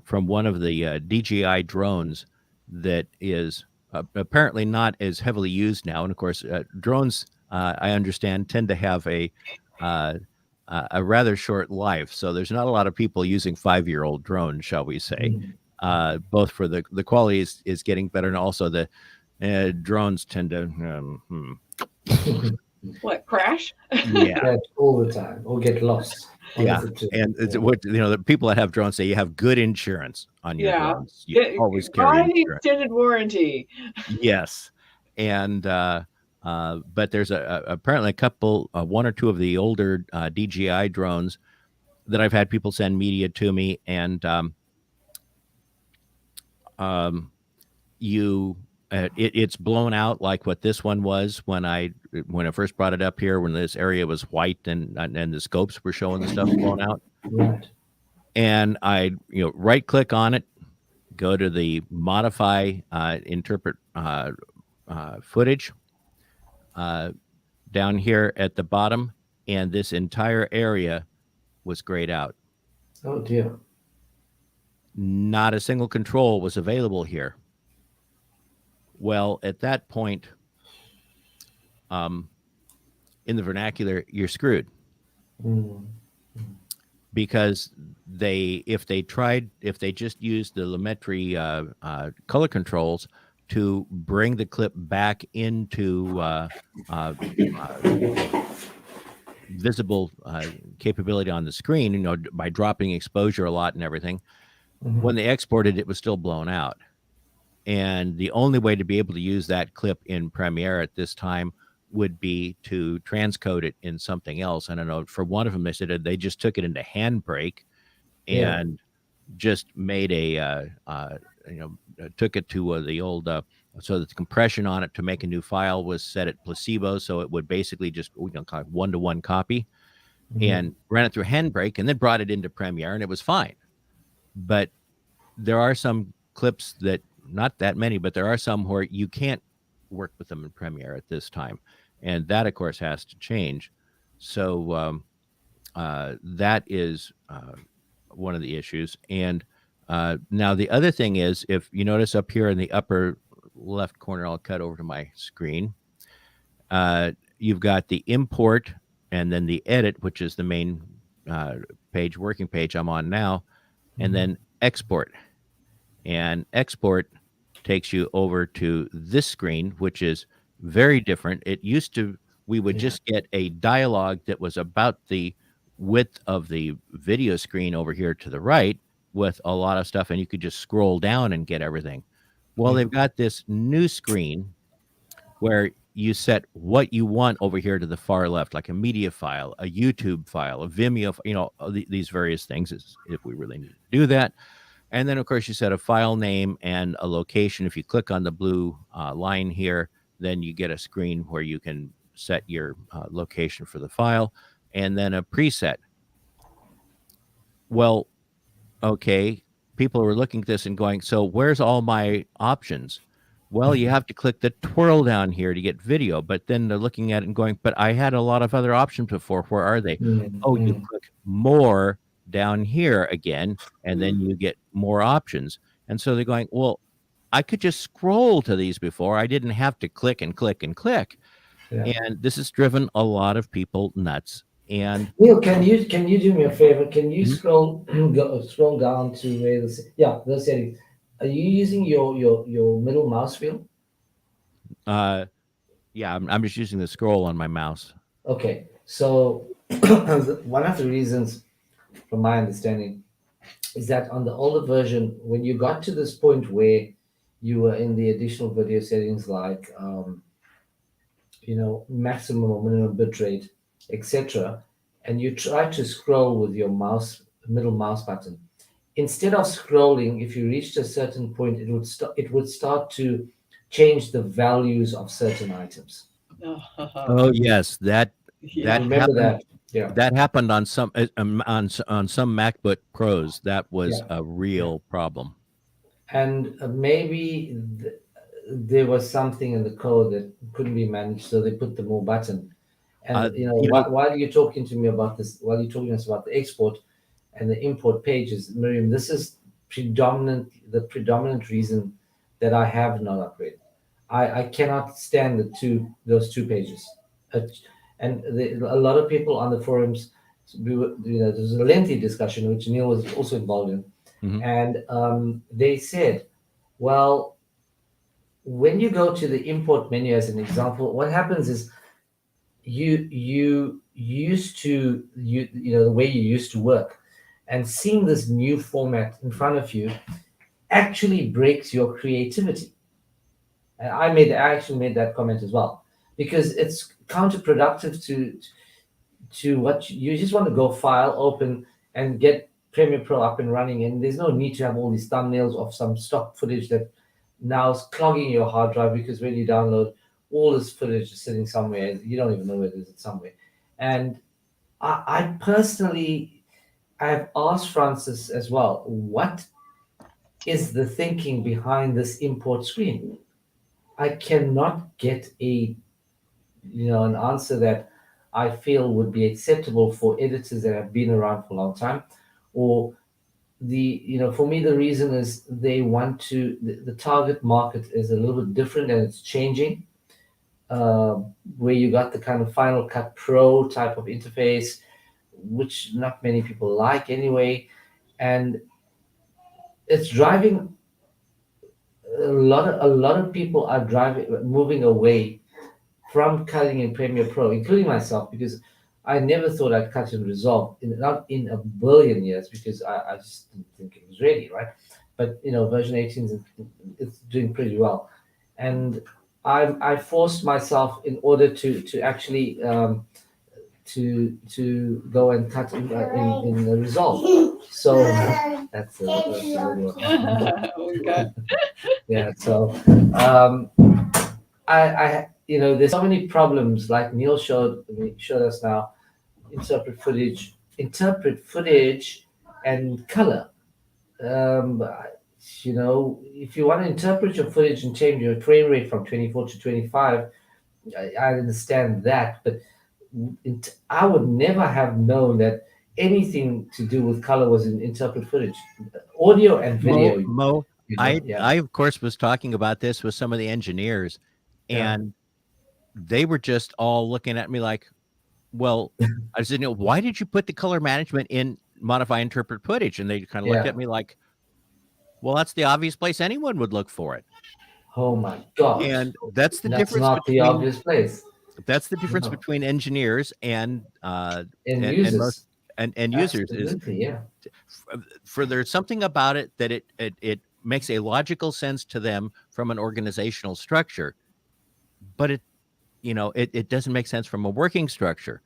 [SPEAKER 3] from one of the DJI drones that is apparently not as heavily used now. And of course, drones, I understand, tend to have uh, a rather short life. So there's not a lot of people using 5-year-old drones, shall we say. Both for the quality is getting better, and also the drones tend to
[SPEAKER 1] What, crash?
[SPEAKER 3] yeah.
[SPEAKER 2] That all the time or get lost.
[SPEAKER 3] Yeah,
[SPEAKER 2] Wonderful too.
[SPEAKER 3] and it's
[SPEAKER 2] Yeah.
[SPEAKER 3] what the people that have drones say you have good insurance on your
[SPEAKER 1] Yeah.
[SPEAKER 3] drones. You always carry
[SPEAKER 1] Buy the
[SPEAKER 3] insurance.
[SPEAKER 1] extended warranty.
[SPEAKER 3] Yes, and but there's apparently a couple, one or two of the older DJI drones that I've had people send media to me, and um, you it's blown out like what this one was when I first brought it up here, when this area was white and the scopes were showing the stuff blown out.
[SPEAKER 2] Right.
[SPEAKER 3] And I right click on it, go to the modify interpret footage uh, down here at the bottom, and this entire area was grayed out.
[SPEAKER 2] Oh dear.
[SPEAKER 3] Not a single control was available here. Well, at that point, um, in the vernacular, you're screwed,
[SPEAKER 2] Mm.
[SPEAKER 3] because if they just used the Lumetri color controls to bring the clip back into uh, uh, visible capability on the screen, by dropping exposure a lot and everything, when
[SPEAKER 2] Mhm.
[SPEAKER 3] they exported, it was still blown out. And the only way to be able to use that clip in Premiere at this time would be to transcode it in something else. I don't know. For one of them, they said they just took it into Handbrake
[SPEAKER 2] Yeah.
[SPEAKER 3] and just made took it to the old, so that the compression on it to make a new file was set at placebo. So it would basically just, kind of one-to-one copy,
[SPEAKER 2] Mhm.
[SPEAKER 3] and ran it through Handbrake and then brought it into Premiere, and it was fine. But there are some clips that, not that many, but there are some where you can't work with them in Premiere at this time, and that, of course, has to change. So that is one of the issues. And now the other thing is, if you notice up here in the upper left corner, I'll cut over to my screen. You've got the import and then the edit, which is the main working page I'm on now, and
[SPEAKER 2] Mhm.
[SPEAKER 3] then export. And export takes you over to this screen, which is very different. It used to, we would
[SPEAKER 2] Yeah.
[SPEAKER 3] just get a dialogue that was about the width of the video screen over here to the right, with a lot of stuff, and you could just scroll down and get everything. Well,
[SPEAKER 2] Yeah.
[SPEAKER 3] they've got this new screen where you set what you want over here to the far left, like a media file, a YouTube file, a Vimeo, these various things, if we really need to do that. And then, of course, you set a file name and a location. If you click on the blue line here, then you get a screen where you can set your location for the file, and then a preset. Well, okay, people are looking at this and going, so where's all my options? Well, you have to click the twirl down here to get video, but then they're looking at it and going, but I had a lot of other options before. Where are they?
[SPEAKER 2] Mm.
[SPEAKER 3] Oh, you
[SPEAKER 2] Mm.
[SPEAKER 3] click more down here again, and then you get more options. And so they're going, well, I could just scroll to these before. I didn't have to click and click and click.
[SPEAKER 2] Yeah.
[SPEAKER 3] And this has driven a lot of people nuts. And
[SPEAKER 2] Neil, can you do me a favor? Can you
[SPEAKER 3] Mhm.
[SPEAKER 2] scroll down to where the settings? Are you using your middle mouse wheel?
[SPEAKER 3] uh, yeah, I'm just using the scroll on my mouse.
[SPEAKER 2] Okay. So one of the reasons, from my understanding, is that on the older version, when you got to this point where you were in the additional video settings like maximum or minimum bit rate, etc., and you try to scroll with your middle mouse button, instead of scrolling, if you reached a certain point, it would start to change the values of certain items.
[SPEAKER 3] Oh yes, that
[SPEAKER 1] Yeah.
[SPEAKER 2] Remember
[SPEAKER 3] happened.
[SPEAKER 2] that? Yeah,
[SPEAKER 3] That happened on some on some MacBook Pros. That was
[SPEAKER 2] yeah,
[SPEAKER 3] a
[SPEAKER 2] yeah.
[SPEAKER 3] real problem.
[SPEAKER 2] And maybe there was something in the code that couldn't be managed, so they put the more button. And
[SPEAKER 3] You know,
[SPEAKER 2] while you're talking to me about this, while you're talking to us about the export and the import pages, Miriam, this is the predominant reason that I have not upgraded. I cannot stand those two pages. Uh, and a lot of people on the forums, there's a lengthy discussion which Neil was also involved in,
[SPEAKER 3] mhm.
[SPEAKER 2] and they said, well, when you go to the import menu as an example, what happens is you used to the way you used to work, and seeing this new format in front of you actually breaks your creativity. And I actually made that comment as well, because it's counterproductive to what you just want to go file open and get Premiere Pro up and running, and there's no need to have all these thumbnails of some stock footage that now is clogging your hard drive, because when you download, all this footage is sitting somewhere, you don't even know where it is, it's somewhere. And I personally, I've asked Francis as well, what is the thinking behind this import screen? I cannot get an answer that I feel would be acceptable for editors that have been around for a long time. Or for me, the reason is they want to, the target market is a little bit different and it's changing. Where you got the kind of Final Cut Pro type of interface, which not many people like anyway, and it's driving a lot of people are moving away from cutting in Premiere Pro, including myself, because I never thought I'd cut in Resolve, not in a billion years, because I just didn't think it was ready, right? But version 18 it's doing pretty well, and I forced myself in order to actually to go and cut in the Resolve. So that's a little
[SPEAKER 1] Okay.
[SPEAKER 2] yeah. So um, there's so many problems, like Neil showed us now. Interpret footage and color. um if you want to interpret your footage and change your frame rate from 24 to 25, I understand that, but I would never have known that anything to do with color was in interpret footage, audio and
[SPEAKER 3] Mo,
[SPEAKER 2] video.
[SPEAKER 3] Mo,
[SPEAKER 2] Yeah,
[SPEAKER 3] I of course was talking about this with some of the engineers,
[SPEAKER 2] yeah,
[SPEAKER 3] and they were just all looking at me like, well, I said, why did you put the color management in modify interpret footage? And they kind of looked
[SPEAKER 2] yeah.
[SPEAKER 3] at me like, well, that's the obvious place anyone would look for it.
[SPEAKER 2] Oh my gosh,
[SPEAKER 3] And that's the
[SPEAKER 2] that's
[SPEAKER 3] difference
[SPEAKER 2] not the
[SPEAKER 3] between
[SPEAKER 2] obvious place. No.
[SPEAKER 3] engineers
[SPEAKER 2] And
[SPEAKER 3] and most
[SPEAKER 2] users,
[SPEAKER 3] and users is
[SPEAKER 2] absolutely, yeah,
[SPEAKER 3] for there's something about it that it makes a logical sense to them from an organizational structure, but it doesn't make sense from a working structure.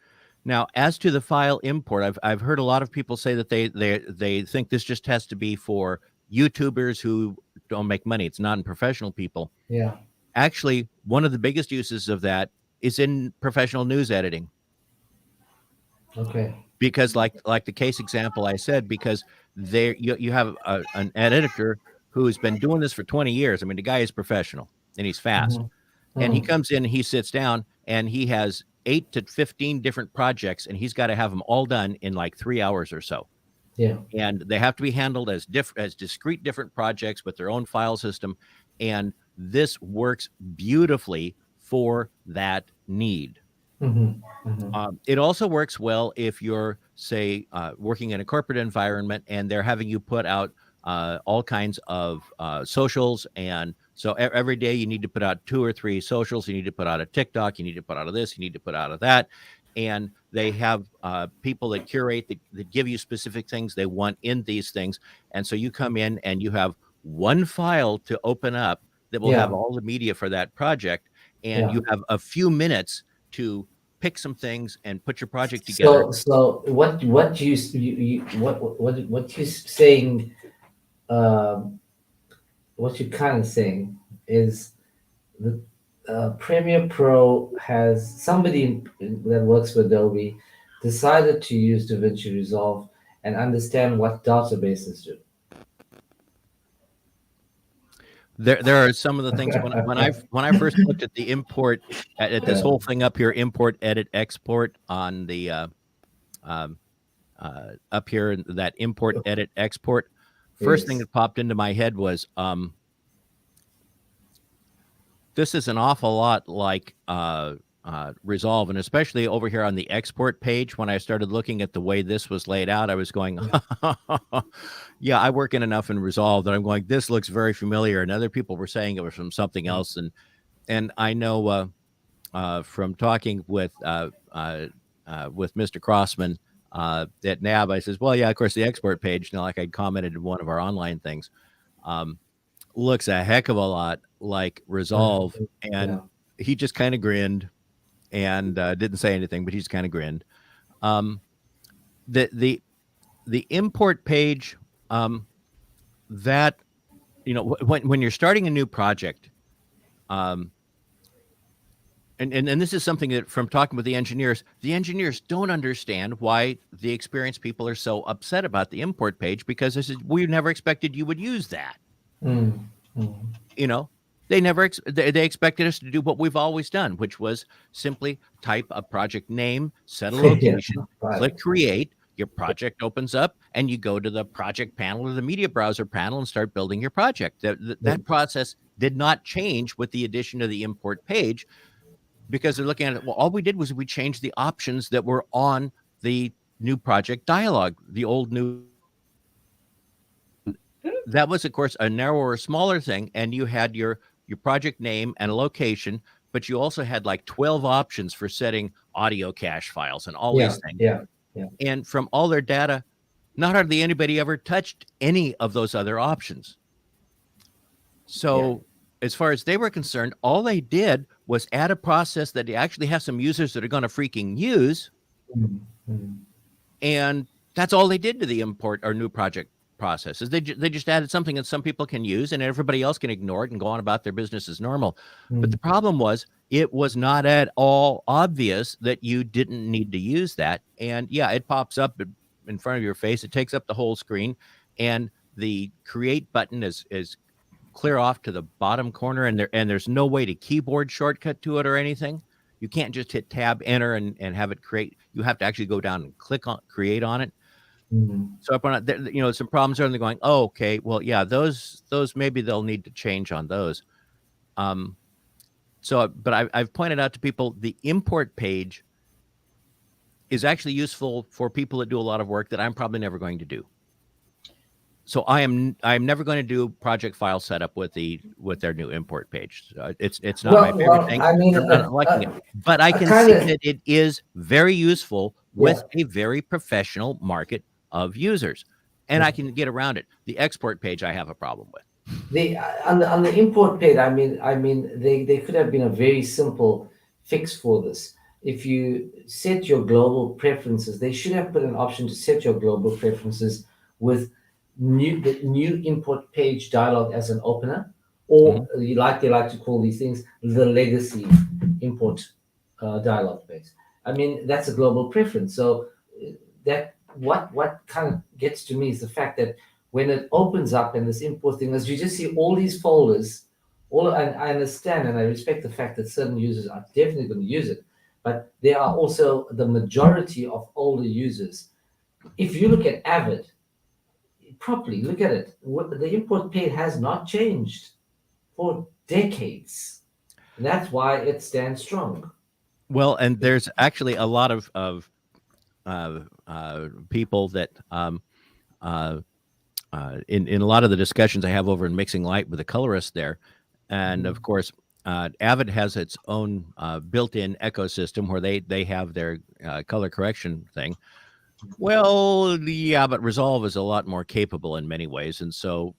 [SPEAKER 3] Now, as to the file import, I've heard a lot of people say that they think this just has to be for YouTubers who don't make money. It's not in professional people.
[SPEAKER 2] yeah.
[SPEAKER 3] Actually, one of the biggest uses of that is in professional news editing.
[SPEAKER 2] Okay.
[SPEAKER 3] Because like the case example I said, because there you have an editor who's been doing this for 20 years. I mean, the guy is professional and he's fast.
[SPEAKER 2] Hmm.
[SPEAKER 3] And he
[SPEAKER 2] Hmm.
[SPEAKER 3] comes in, he sits down, and he has 8 to 15 different projects, and he's got to have them all done in like 3 hours or so.
[SPEAKER 2] Yeah.
[SPEAKER 3] And they have to be handled as discrete different projects with their own file system. And this works beautifully for that need.
[SPEAKER 2] Hmm. Hmm.
[SPEAKER 3] It also works well if you're, say, working in a corporate environment and they're having you put out all kinds of socials. And so every day you need to put out 2 or 3 socials. You need to put out a TikTok. You need to put out of this. You need to put out of that. And they have people that curate, that give you specific things they want in these things. And so you come in and you have one file to open up that will have
[SPEAKER 2] Yeah.
[SPEAKER 3] all the media for that project. And
[SPEAKER 2] Yeah.
[SPEAKER 3] you have a few minutes to pick some things and put your project together.
[SPEAKER 2] So what you saying? Um, what you're kind of saying is the Premiere Pro has somebody that works with Adobe decided to use DaVinci Resolve and understand what databases do.
[SPEAKER 3] There are some of the things when I first looked at the import at this
[SPEAKER 2] Yeah,
[SPEAKER 3] whole thing up here, import, edit, export on the um, up here, in that import, edit, export. First thing
[SPEAKER 2] yes.
[SPEAKER 3] that popped into my head was this is an awful lot like Resolve, and especially over here on the export page. When I started looking at the way this was laid out, I was going,
[SPEAKER 2] Yeah.
[SPEAKER 3] yeah, I work in enough in Resolve that I'm going, this looks very familiar. And other people were saying it was from something
[SPEAKER 2] Yeah.
[SPEAKER 3] else, and I know from talking with Mr. Crossman at NAB. I says, well, yeah, of course, the export page, like I commented in one of our online things, um, looks a heck of a lot like Resolve. And
[SPEAKER 2] Yeah.
[SPEAKER 3] he just kind of grinned and didn't say anything, but he just kind of grinned. Um, the the the import page, that when you're starting a new project, um, and this is something that from talking with the engineers don't understand why the experienced people are so upset about the import page, because this is, we never expected you would use that.
[SPEAKER 2] Mm, mm.
[SPEAKER 3] You know, they never they expected us to do what we've always done, which was simply type a project name, set a
[SPEAKER 2] Yeah,
[SPEAKER 3] location,
[SPEAKER 2] right.
[SPEAKER 3] click create, your project opens up, and you go to the project panel or the media browser panel and start building your project. That process did not change with the addition of the import page, because they're looking at it. Well, all we did was we changed the options that were on the new project dialog, the old new. That was, of course, a narrower, smaller thing, and you had your project name and a location, but you also had like 12 options for setting audio cache files and all
[SPEAKER 2] Yeah,
[SPEAKER 3] these things.
[SPEAKER 2] yeah, yeah,
[SPEAKER 3] And from all their data, not hardly anybody ever touched any of those other options.
[SPEAKER 2] yeah.
[SPEAKER 3] So, as far as they were concerned, all they did was add a process that they actually have some users that are going to freaking use.
[SPEAKER 2] Mm, mm,
[SPEAKER 3] And that's all they did to the import or new project process, is they just added something that some people can use and everybody else can ignore it and go on about their business as normal. But the
[SPEAKER 2] mm.
[SPEAKER 3] problem was, it was not at all obvious that you didn't need to use that. And yeah, it pops up in front of your face. It takes up the whole screen, and the create button is clear off to the bottom corner, and there's no way to keyboard shortcut to it or anything. You can't just hit tab enter and have it create. You have to actually go down and click on create on it.
[SPEAKER 2] Mm.
[SPEAKER 3] So up on it, some problems are, and they're going, oh, okay, well, yeah, those maybe they'll need to change on those. Um, but I've pointed out to people, the import page is actually useful for people that do a lot of work that I'm probably never going to do. So I'm never going to do project file setup with their new import page. It's not my favorite
[SPEAKER 2] Well,
[SPEAKER 3] thing.
[SPEAKER 2] I mean,
[SPEAKER 3] I'm not liking it, but I
[SPEAKER 2] I
[SPEAKER 3] can
[SPEAKER 2] kind
[SPEAKER 3] see
[SPEAKER 2] of,
[SPEAKER 3] that it is very useful
[SPEAKER 2] yeah,
[SPEAKER 3] with a very professional market of users, and
[SPEAKER 2] yeah.
[SPEAKER 3] I can get around it. The export page I have a problem with.
[SPEAKER 2] The on the import page, I mean, they could have been a very simple fix for this. If you set your global preferences, they should have put an option to set your global preferences with the new import page dialog as an opener, or
[SPEAKER 3] Mhm.
[SPEAKER 2] they like to call these things, the legacy import dialog space. I mean, that's a global preference. So that what kind of gets to me is the fact that when it opens up and this import thing, as you just see all these folders, and I understand and I respect the fact that certain users are definitely going to use it, but there are also the majority of older users. If you look at Avid properly, look at it. The import page has not changed for decades. And that's why it stands strong.
[SPEAKER 3] Well, and there's actually a lot of people that uh, in a lot of the discussions I have over in Mixing Light with the colorist there, and of
[SPEAKER 2] Mhm.
[SPEAKER 3] course, Avid has its own built-in ecosystem where they have their color correction thing. Well, yeah, but Resolve is a lot more capable in many ways, and so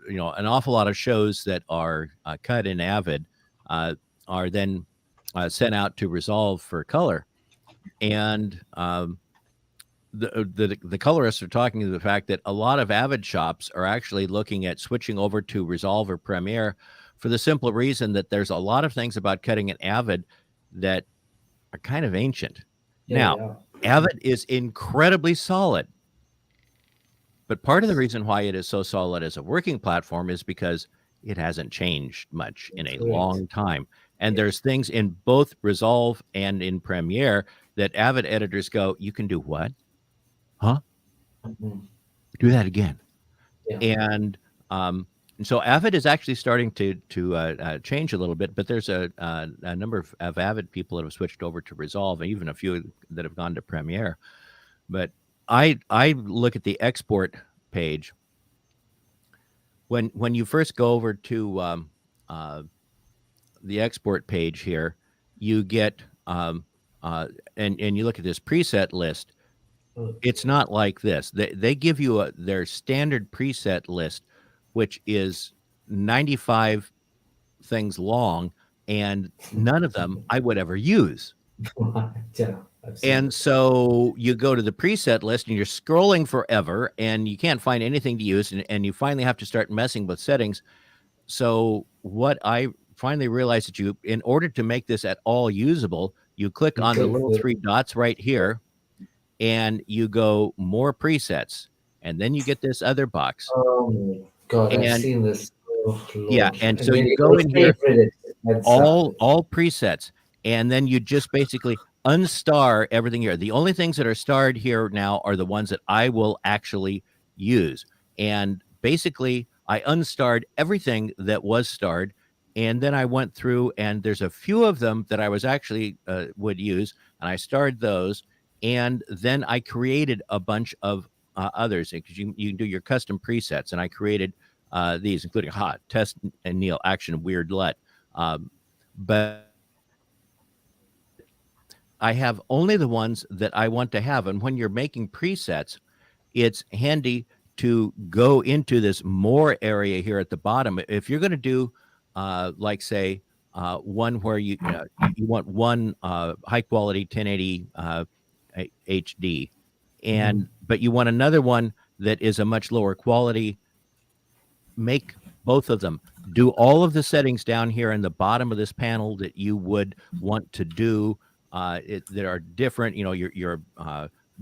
[SPEAKER 3] an awful lot of shows that are cut in Avid uh, are then sent out to Resolve for color, and the colorists are talking to the fact that a lot of Avid shops are actually looking at switching over to Resolve or Premiere, for the simple reason that there's a lot of things about cutting in Avid that are kind of ancient.
[SPEAKER 2] Yeah,
[SPEAKER 3] Now,
[SPEAKER 2] they are.
[SPEAKER 3] Avid is incredibly solid, but part of the reason why it is so solid as a working platform is because it hasn't changed much in a
[SPEAKER 2] Correct.
[SPEAKER 3] long time. And
[SPEAKER 2] Yeah.
[SPEAKER 3] there's things in both Resolve and in Premiere that Avid editors go, you can do what? Huh?
[SPEAKER 2] Mhm.
[SPEAKER 3] Do that again.
[SPEAKER 2] Yeah.
[SPEAKER 3] And and so Avid is actually starting to change a little bit, but there's a number of Avid people that have switched over to Resolve, and even a few that have gone to Premiere. But I look at the export page when you first go over to uh, the export page here. you get and you look at this preset list. It's not like this. They give you their standard preset list, which is 95 things long, and none of them I would ever use.
[SPEAKER 2] Yeah, I've seen
[SPEAKER 3] And
[SPEAKER 2] it.
[SPEAKER 3] so you go to the preset list and you're scrolling forever and you can't find anything to use, and you finally have to start messing with settings. So what I finally realized that in order to make this at all usable, you click
[SPEAKER 2] You
[SPEAKER 3] on the
[SPEAKER 2] click
[SPEAKER 3] little
[SPEAKER 2] the.
[SPEAKER 3] three dots right here and you go more presets, and then you get this other box.
[SPEAKER 2] Oh my God, I've
[SPEAKER 3] And
[SPEAKER 2] seen this. Oh
[SPEAKER 3] yeah,
[SPEAKER 2] Lord.
[SPEAKER 3] and
[SPEAKER 2] And
[SPEAKER 3] so
[SPEAKER 2] then
[SPEAKER 3] you
[SPEAKER 2] you
[SPEAKER 3] go
[SPEAKER 2] go
[SPEAKER 3] in here,
[SPEAKER 2] favorite it. That sucked it.
[SPEAKER 3] all presets, and then you just basically unstar everything here. The only things that are starred here now are the ones that I will actually use. And basically I unstarred everything that was starred, and then I went through and there's a few of them that I was actually would use, and I starred those, and then I created a bunch of others, because you can do your custom presets, and I created these, including hot test and Neil action weird let. But I have only the ones that I want to have. And when you're making presets, it's handy to go into this more area here at the bottom. If you're going to do, like, say, one where you want one high quality 1080 HD,
[SPEAKER 2] Mhm.
[SPEAKER 3] and but you want another one that is a much lower quality, make both of them. Do all of the settings down here in the bottom of this panel that you would want to do that are different, your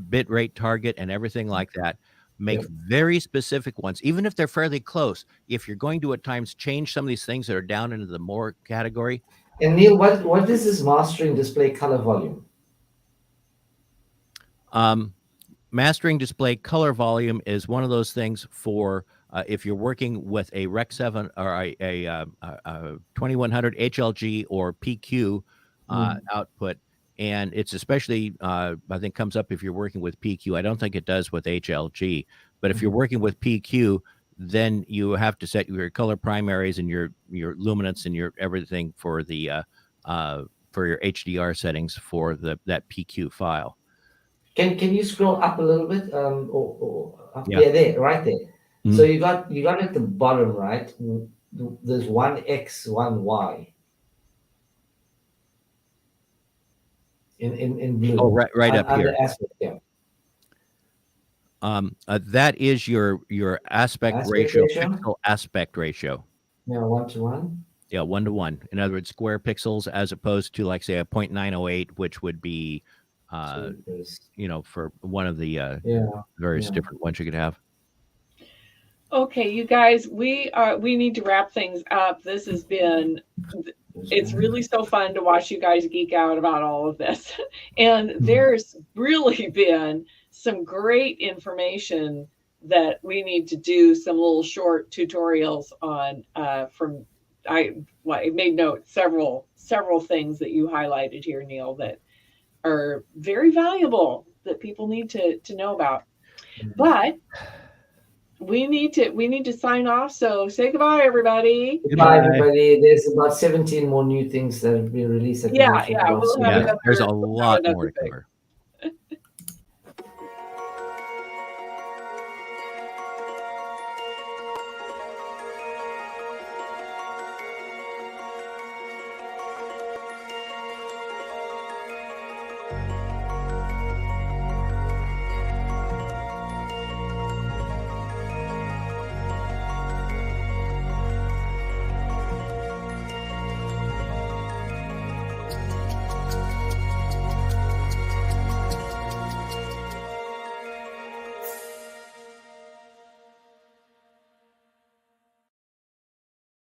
[SPEAKER 3] bit rate target and everything like that. Make
[SPEAKER 2] Yep.
[SPEAKER 3] very specific ones, even if they're fairly close. If you're going to at times change some of these things that are down into the more category,
[SPEAKER 2] And Neil, what is this mastering display color volume?
[SPEAKER 3] um, mastering display color volume is one of those things for if you're working with a Rec 7 or a 2100 HLG or PQ
[SPEAKER 2] Mm.
[SPEAKER 3] output. And it's especially, I think, comes up if you're working with PQ. I don't think it does with HLG. But if you're
[SPEAKER 2] Mhm.
[SPEAKER 3] working with PQ, then you have to set your color primaries and your luminance and your everything for your HDR settings for that PQ file.
[SPEAKER 2] Can you scroll up a little bit? Or up
[SPEAKER 3] Yeah.
[SPEAKER 2] there, right there. So
[SPEAKER 3] Mhm.
[SPEAKER 2] you got at the bottom, right? There's one X, one Y in
[SPEAKER 3] Oh,
[SPEAKER 2] blue
[SPEAKER 3] right up
[SPEAKER 2] under
[SPEAKER 3] here.
[SPEAKER 2] aspect. Yeah,
[SPEAKER 3] That is your aspect
[SPEAKER 2] aspect
[SPEAKER 3] ratio,
[SPEAKER 2] ratio.
[SPEAKER 3] pixel aspect ratio.
[SPEAKER 2] Yeah, 1 to 1.
[SPEAKER 3] Yeah, 1 to 1. In other words, square pixels as opposed to, like, say, a 0.908, which would be, uh,
[SPEAKER 2] So there's
[SPEAKER 3] for one of the
[SPEAKER 2] yeah,
[SPEAKER 3] various
[SPEAKER 2] yeah.
[SPEAKER 3] different ones you could have.
[SPEAKER 1] Okay, you guys, we need to wrap things up. This has been
[SPEAKER 2] There's
[SPEAKER 1] it's
[SPEAKER 2] one.
[SPEAKER 1] really so fun to watch you guys geek out about all of this. And
[SPEAKER 2] Mhm.
[SPEAKER 1] there's really been some great information that we need to do some little short tutorials on from I made note several things that you highlighted here, Neil, that are very valuable that people need to know about. But we need to sign off. So say goodbye, everybody.
[SPEAKER 2] Goodbye,
[SPEAKER 3] Goodbye.
[SPEAKER 2] everybody. There's about 17 more new things that have been released that we
[SPEAKER 1] Yeah,
[SPEAKER 2] need to talk
[SPEAKER 1] yeah.
[SPEAKER 2] about
[SPEAKER 1] We'll have
[SPEAKER 2] soon.
[SPEAKER 3] Yeah,
[SPEAKER 2] Yeah.
[SPEAKER 3] there's a
[SPEAKER 1] another
[SPEAKER 3] lot more to
[SPEAKER 1] thing.
[SPEAKER 3] cover.